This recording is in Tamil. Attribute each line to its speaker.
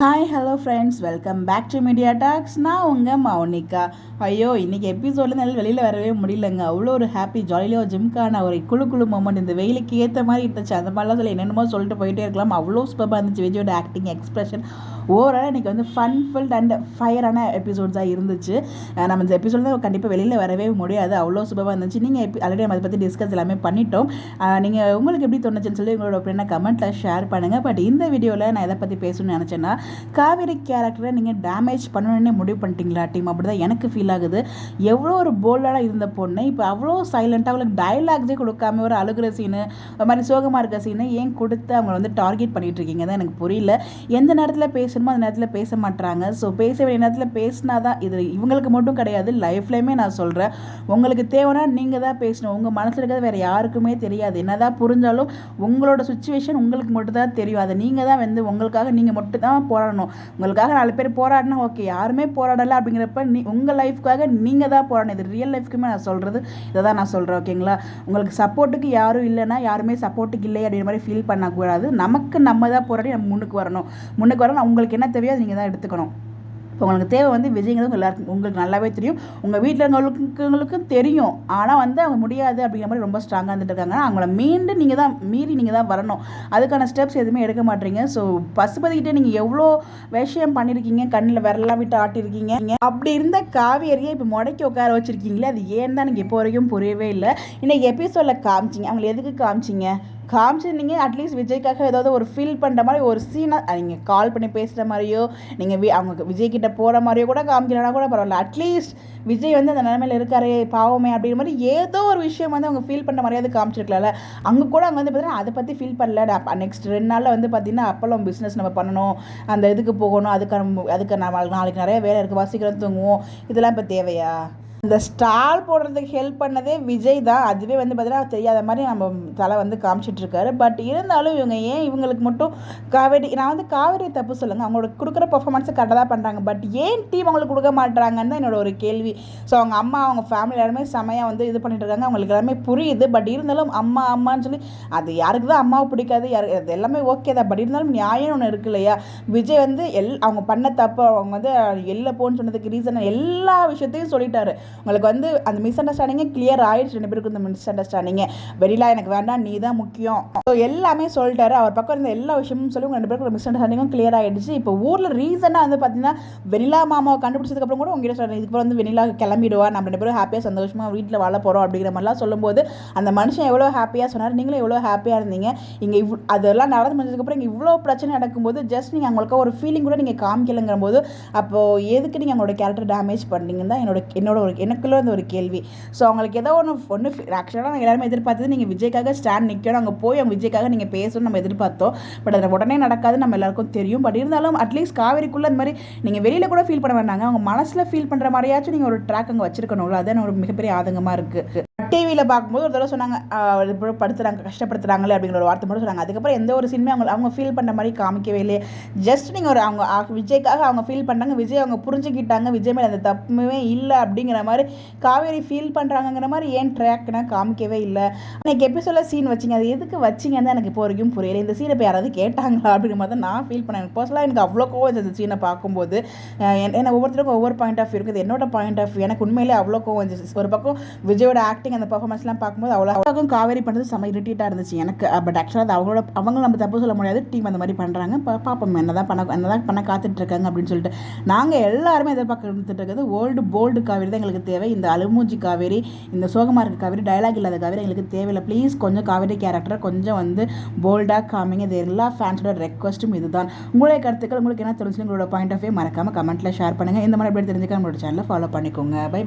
Speaker 1: Hi hello friends, welcome back to media talks. நான் உங்கள் மௌனிகா. ஐயோ, இன்றைக்கி எபிசோடில் நல்ல வெளியில் வரவே முடியலங்க. அவ்வளோ ஒரு ஹாப்பி ஜாலியாக ஜிம்கான ஒரு குழு மூமெண்ட் இந்த வெயிலுக்கு ஏற்ற மாதிரி இருந்துச்சு. அந்த மாதிரிலாம் சொல்லி என்னென்னமோ சொல்லிட்டு போயிட்டே இருக்கலாம். அவ்வளோ சூப்பராக இருந்துச்சு. விஜயோட ஆக்டிங், எக்ஸ்பிரஷன் ஓவரால் இன்றைக்கி வந்து ஃபுல் அண்ட் ஃபயரான எபிசோட்ஸாக இருந்துச்சு. நம்ம இந்த எபிசோட் தான் கண்டிப்பாக வெளியில் வரவே முடியாது. அவ்வளோ சூப்பராக இருந்துச்சு. நீங்கள் ஆல்ரெடி நம்ம அதை பற்றி டிஸ்கஸ் எல்லாமே பண்ணிட்டோம். நீங்கள் உங்களுக்கு எப்படி தோணுச்சுன்னு சொல்லி உங்களோட ஒப்பீனியனை கமெண்ட்டில் ஷேர் பண்ணுங்கள். பட் இந்த வீடியோவில் நான் எதை பற்றி பேசணும்னு நினச்சேன்னா, காவேரி கேரக்டரை நீங்கள் டேமேஜ் பண்ணணுன்னே முடிவு பண்ணிட்டீங்களா டீம்? அப்படி தான் எனக்கு ஃபீல் ஆகுது. எவ்வளோ ஒரு போல்டாக இருந்த பொண்ணு இப்போ அவ்வளோ சைலண்ட்டாக அவங்களுக்கு டைலாக்ஸே கொடுக்காம ஒரு அழுகிற சீனு, ஒரு மாதிரி சோகமாக இருக்க சீனு ஏன் கொடுத்து அவங்கள வந்து டார்கெட் பண்ணிகிட்டு இருக்கீங்க தான் எனக்கு புரியல. எந்த நேரத்தில் பேசணுமோ அந்த நேரத்தில் பேச மாட்டாங்க. ஸோ பேச வேண்டிய நேரத்தில் பேசினா தான் இது இவங்களுக்கு மட்டும் கிடையாது, லைஃப்லையுமே நான் சொல்கிறேன். உங்களுக்கு தேவைன்னா நீங்கள் தான் பேசணும். உங்கள் மனசில் இருக்கிறது வேறு யாருக்குமே தெரியாது. என்ன தான் புரிஞ்சாலும் உங்களோட சுச்சுவேஷன் உங்களுக்கு மட்டும் தான் தெரியும். அதை நீங்கள் தான் வந்து உங்களுக்காக நீங்கள் மட்டும் தான் போராடணும். உங்களுக்காக 4 பேர் போராடினா ஓகே, யாருமே போராடலை அப்படிங்கிறப்ப உங்கள் லைஃப்க்காக நீங்கள் தான் போராடணும். இது ரியல் லைஃப்க்குமே நான் சொல்கிறது இதை தான் நான் சொல்கிறேன். ஓகேங்களா? உங்களுக்கு சப்போர்ட்டுக்கு யாரும் இல்லைன்னா, யாருமே சப்போர்ட்டுக்கு இல்லை அப்படிங்கிற மாதிரி ஃபீல் பண்ணக்கூடாது. நமக்கு நம்ம தான் போராடி நம்ம முன்னுக்கு வரணும். உங்களுக்கு என்ன தேவையோ அதை நீங்கள் தான் எடுத்துக்கணும். இப்போ உங்களுக்கு தேவை வந்து விஜய்ங்கிறது எல்லாருக்கும் உங்களுக்கு நல்லாவே தெரியும். உங்கள் வீட்டில் இருக்கவங்களுக்கும் தெரியும். ஆனால் வந்து அவங்க முடியாது அப்படிங்கிற மாதிரி ரொம்ப ஸ்ட்ராங்காக இருந்துட்டு இருக்காங்க. அவங்கள மீறி நீங்கள் தான் வரணும். அதுக்கான ஸ்டெப்ஸ் எதுவுமே எடுக்க மாட்டீங்க. ஸோ பசுபதிக்கிட்டே நீங்கள் எவ்வளோ விஷயம் பண்ணியிருக்கீங்க, கண்ணில் விரலாம் விட்டு ஆட்டியிருக்கீங்க. அப்படி இருந்த காவேரியை இப்போ முடக்கி உட்கார வச்சுருக்கீங்களே, அது ஏன் தான் எனக்கு இப்போ வரைக்கும் புரியவே இல்லை. இன்றைக்கி எபிசோடில் காமிச்சிங்க, அவங்களை எதுக்கு காமிச்சிருந்தீங்க? அட்லீஸ்ட் விஜய்க்காக ஏதாவது ஒரு ஃபீல் பண்ணுற மாதிரி ஒரு சீனாக நீங்கள் கால் பண்ணி பேசுகிற மாதிரியோ, நீங்கள் அவங்க விஜய்கிட்ட போகிற மாதிரியோ கூட காமிக்கலனா கூட பரவாயில்ல. அட்லீஸ்ட் விஜய் வந்து அந்த நிலைமையில் இருக்காரே பாவமே அப்படிங்கிற மாதிரி ஏதோ ஒரு விஷயம் வந்து அவங்க ஃபீல் பண்ணுற மாதிரியாவது காமிச்சிருக்கலாம்ல. அங்கே கூட அவங்க வந்து பார்த்தீங்கன்னா அதை பற்றி ஃபீல் பண்ணல. நெக்ஸ்ட் 2 நாளில் வந்து பார்த்தீங்கன்னா அப்பளம் பிஸ்னஸ் நம்ம பண்ணணும், அந்த இதுக்கு போகணும், அதுக்கு நம்ம நாளைக்கு நிறைய வேலை இருக்குது, வசிக்கிறோம், தூங்குவோம், இதெல்லாம் இப்போ தேவையா? இந்த ஸ்டால் போடுறதுக்கு ஹெல்ப் பண்ணதே விஜய் தான். அதுவே வந்து பார்த்தீங்கன்னா தெரியாத மாதிரி நம்ம தலை வந்து காமிச்சிட்ருக்காரு. பட் இருந்தாலும் இவங்க ஏன் இவங்களுக்கு மட்டும் நான் வந்து காவேரி தப்பு சொல்லுங்கள், அவங்களோட கொடுக்குற பர்ஃபார்மன்ஸை கரெக்டாக தான் பண்ணுறாங்க. பட் ஏன் டீம் அவங்களுக்கு கொடுக்க மாட்டுறாங்கன்னு தான் என்னோட ஒரு கேள்வி. ஸோ அவங்க அம்மா, அவங்க ஃபேமிலி எல்லாருமே செமையாக வந்து இது பண்ணிட்டு இருக்காங்க. அவங்களுக்கு எல்லாமே புரியுது. பட் இருந்தாலும் அம்மான்னு சொல்லி அது யாருக்கு தான் அம்மாவை பிடிக்காது, அது எல்லாமே ஓகே தான். பட் இருந்தாலும் நியாயம் ஒன்று இருக்கு இல்லையா? விஜய் வந்து அவங்க பண்ண தப்பு, அவங்க வந்து வெளில போன்னு சொன்னதுக்கு ரீசன் எல்லா விஷயத்தையும் சொல்லிட்டாரு. உங்களுக்கு வந்து அந்த மிஸ் அண்டர்ஸ்டாண்டிங்கே கிளியர் ஆயிடுச்சு. 2 பேருக்கு இந்த மிஸ் அண்டர்ஸ்டாண்டிங்கே, வெளியில எனக்கு வேண்டாம், நீ தான் முக்கியம், ஸோ எல்லாமே சொல்லிட்டாரு. அவர் பக்கம் இருந்த எல்லா விஷயமும் சொல்லி உங்கள் 2 பேருக்கு மிஸ் அண்டர்ஸ்டாண்டிங்கும் கிளியர் ஆகிடுச்சு. இப்போ ஊரில் ரீசனாக வந்து பார்த்தீங்கன்னா வெனிலா மாமாவை கண்டுபிடிச்சதுக்கப்புறம் கூட உங்ககிட்ட சொல்கிறேன், இதுக்கு வந்து வெனிலா கிளம்பிடுவா, நம்ம 2 பேரும் ஹாப்பியாக சந்தோஷமாக வீட்டில் வாழ போகிறோம் அப்படிங்கிற மாதிரிலாம் சொல்லும்போது அந்த மனுஷன் எவ்வளோ ஹாப்பியாக சொன்னார், நீங்களும் எவ்வளோ ஹாப்பியாக இருந்தீங்க. இங்கே அதெல்லாம் நடந்து முடிஞ்சதுக்கப்புறம் இங்கே இவ்வளோ பிரச்சனை நடக்கும்போது ஜஸ்ட் நீங்கள் அவங்களுக்கு ஒரு ஃபீலிங் கூட நீங்கள் காமிக்கலைங்கிற போது அப்போது எதுக்கு நீங்கள் அவங்களோட கேரக்டர் டேமேஜ் பண்ணுறீங்கன்னு தான் என்னோட எனக்குள்ள வந்து ஒரு கேள்வி. ஸோ அவங்களுக்கு ஏதோ ஒன்று ஆக்சுவலாக நாங்கள் எல்லாருமே எதிர்பார்த்தது நீங்கள் விஜய்க்காக ஸ்டாண்ட் நிற்கணும், அங்கே போய் அவங்க விஜய்க்காக நீங்கள் பேசணும்னு நம்ம எதிர்பார்த்தோம். பட் அது உடனே நடக்காது, நம்ம எல்லாருக்கும் தெரியும். பட் இருந்தாலும் அட்லீஸ்ட் காவேரிக்குள்ளே அந்த மாதிரி நீங்கள் வெளியில் கூட ஃபீல் பண்ண வேண்டாங்க, அவங்க மனசில் ஃபீல் பண்ணுற மாதிரியாச்சும் நீங்கள் ஒரு ட்ராக் அங்கே வச்சிருக்கணும்ல. அதுதான் ஒரு மிகப்பெரிய ஆதங்கமாக இருக்குது. டிவியில் பார்க்கும்போது ஒரு தடவை சொன்னாங்க, படுத்துறாங்க, கஷ்டப்படுத்துறாங்களே அப்படிங்கிற ஒரு வார்த்தை மட்டும் சொன்னாங்க. அதுக்கப்புறம் எந்த ஒரு சினிமா அவங்க ஃபீல் பண்ணுற மாதிரி காமிக்கவே இல்லையே. ஜஸ்ட் நீங்கள் அவங்க விஜய்க்காக அவங்க ஃபீல் பண்ணாங்க, விஜய் அவங்க புரிஞ்சுக்கிட்டாங்க, விஜய் மேலே அந்த தப்புமே இல்லை அப்படிங்கிற மாதிரி காவேரி ஃபீல் பண்ணுறாங்கிற மாதிரி ஏன் ட்ராக்னா காமிக்கவே இல்லை. அன்றைக்கி எபிசோட சீன் வச்சிங்க, அது எதுக்கு வச்சிங்கன்னு தான் எனக்கு இப்போ வரைக்கும் புரியலை. இந்த சீனை இப்போ யாராவது கேட்டாங்களா அப்படிங்கிற மாதிரி தான் நான் ஃபீல் பண்ணேன். பர்சனலாக எனக்கு அவ்வளோ கோவம் இந்த சீனை பார்க்கும்போது. ஏன்னா ஒவ்வொருத்தருக்கும் ஒவ்வொரு பாயிண்ட் ஆஃப் வியூ இருக்குது. என்னோட பாயிண்ட் ஆஃப் வியூ எனக்கு உண்மையிலே அவ்வளோ கோவம் இருந்துச்சு. ஒரு பக்கம் விஜயோட ஆக்டிங், அந்த பர்ஃபார்மன்ஸ்லாம் பார்க்கும்போது அவ்வளோ காவேரி பண்ணுறது செம இரிட்டேட்டாக இருந்துச்சு எனக்கு. பட் ஆக்சுவலாக அது அவங்க நம்ம தப்பு சொல்ல முடியாது, டீம் அந்த மாதிரி பண்ணுறாங்க. பார்ப்போம் என்னதான் பண்ண காத்துட்ருக்காங்க அப்படின்னு சொல்லிட்டு நாங்கள் எல்லாருமே எதிர்பார்த்துட்டு இருக்கிறது போல்டு காவேரி தான் எங்களுக்கு தேவை. இந்த அலுமூஞ்சி காவேரி, இந்த சோகமாக இருக்க காவேரி, டயலாக் இல்லாத காவேரி எங்களுக்கு தேவையில்லை. ப்ளீஸ் கொஞ்சம் காவேரி கேரக்டரை கொஞ்சம் வந்து போல்டாக காமிங்க. இது எல்லா ஃபேன்ஸோட ரெக்வஸ்ட்டும் இதுதான். உங்களுடைய கருத்துக்கள் உங்களுக்கு என்ன தெரிஞ்சு உங்களோட பாயிண்ட் ஆஃப் வியூ மறக்காமல் கமெண்ட்டில் ஷேர் பண்ணுங்கள். இந்த மாதிரி எப்படி தெரிஞ்சுக்க நம்மளோட சேனலை ஃபாலோ பண்ணிக்கோங்க. பை.